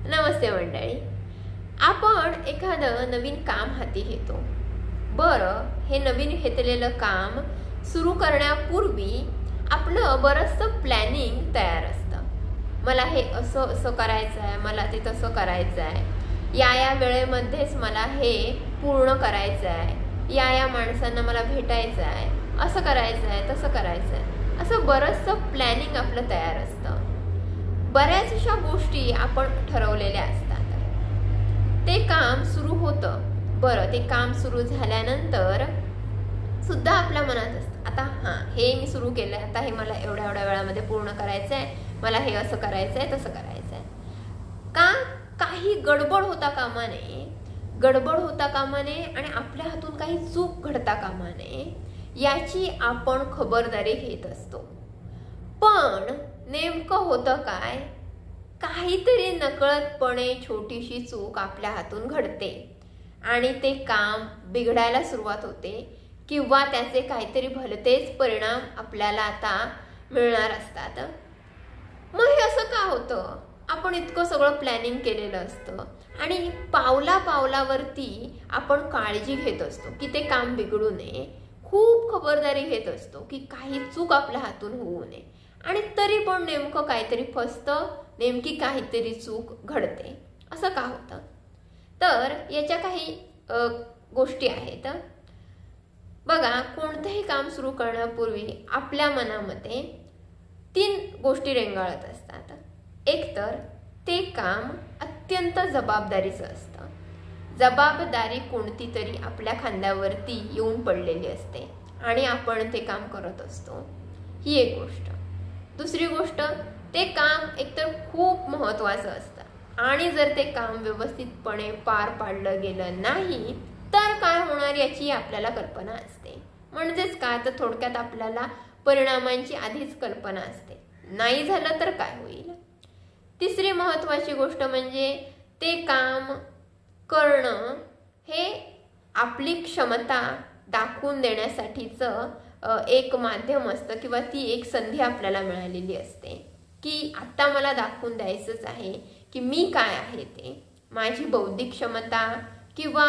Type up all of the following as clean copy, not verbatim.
नमस्ते मंडळी. आपण एखादं नवीन काम हाती घेतो. बरं, हे नवीन घेतलेलं काम सुरू करण्यापूर्वी आपलं बरंचसं प्लॅनिंग तयार असतं. मला हे असं असं करायचं आहे, मला ते तसं करायचं आहे, या वेळेमध्येच मला हे पूर्ण करायचं आहे, या माणसांना मला भेटायचं आहे, असं करायचं आहे, तसं करायचं आहे, असं बरंचसं प्लॅनिंग आपलं तयार असतं. बऱ्याचशा गोष्टी आपण ठरवलेल्या असतात. ते काम सुरू होतं. बरं, ते काम सुरू झाल्यानंतर सुद्धा आपल्या मनात असतं, आता हे मी सुरू केलं आहे, आता हे मला एवढ्या वेळामध्ये पूर्ण करायचं आहे, मला हे असं करायचं आहे, तसं करायचं आहे. का काही गडबड होता कामा नये आणि आपल्या हातून काही चूक घडता कामा नये याची आपण खबरदारी घेत असतो. पण नेमकं होतं काय, काहीतरी नकळतपणे छोटीशी चूक आपल्या हातून घडते आणि ते काम बिघडायला सुरुवात होते किंवा त्याचे काहीतरी भलतेच परिणाम आपल्याला आता मिळणार असतात. मग हे असं का होतं? आपण इतकं सगळं प्लॅनिंग केलेलं असतं आणि पावलावरती आपण काळजी घेत असतो की ते काम बिघडू नये, खूप खबरदारी घेत असतो की काही चूक आपल्या हातून होऊ नये, आणि तरी पण नेमकं काहीतरी फसतं, नेमकी काहीतरी चूक घडते. असं का होतं? तर याच्या काही गोष्टी आहेत. बघा, कोणतंही काम सुरू करण्यापूर्वी आपल्या मनामध्ये 3 गोष्टी रेंगाळत असतात. एक तर ते काम अत्यंत जबाबदारीचं असतं. जबाबदारी कोणती तरी आपल्या खांद्यावरती येऊन पडलेली असते आणि आपण ते काम करत असतो. ही एक गोष्ट. दुसरी गोष्ट, ते काम एकतर खूप महत्त्वाचं असतं आणि जर ते काम व्यवस्थितपणे पार पाडलं गेलं नाही तर काय होणार याची आपल्याला कल्पना असते. म्हणजेच काय, तर थोडक्यात आपल्याला परिणामांची आधीच कल्पना असते. नाही झालं तर काय होईल. तिसरी महत्त्वाची गोष्ट म्हणजे ते काम करणं हे आपली क्षमता दाखवून देण्यासाठीचं एक माध्यम असतं किंवा ती एक संधी आपल्याला मिळालेली असते की आता मला दाखवून द्यायचंच आहे की मी काय आहे, ते माझी बौद्धिक क्षमता किंवा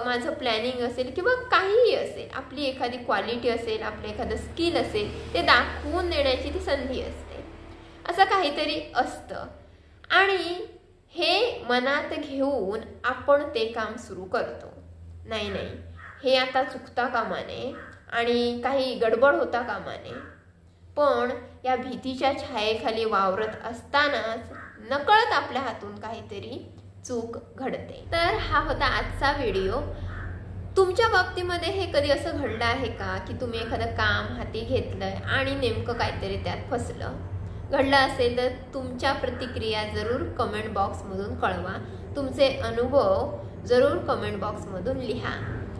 माझं प्लॅनिंग असेल किंवा काहीही असेल, आपली एखादी क्वालिटी असेल, आपलं एखादं स्किल असेल, ते दाखवून देण्याची ती संधी असते. असं काहीतरी असतं आणि हे मनात घेऊन आपण ते काम सुरू करतो. नाही, हे आता चुकता कामा नये आणि काही गडबड होता कामा नये. पण या भीतीच्या छायेखाली वावरत असतानाच नकळत आपल्या हातून काहीतरी चूक घडते. तर हा होता आजचा व्हिडिओ. तुमच्या बाबतीमध्ये हे कधी असं घडलं आहे का की तुम्ही एखादं काम हाती घेतलंय आणि नेमकं काहीतरी त्यात फसलं? घडलं असेल तर तुमच्या प्रतिक्रिया जरूर कमेंट बॉक्समधून कळवा. तुमचे अनुभव जरूर कमेंट बॉक्समधून लिहा.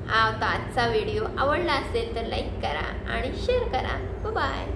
हा होता आजचा व्हिडिओ. आवडला असेल तर लाईक करा आणि शेअर करा. बाय.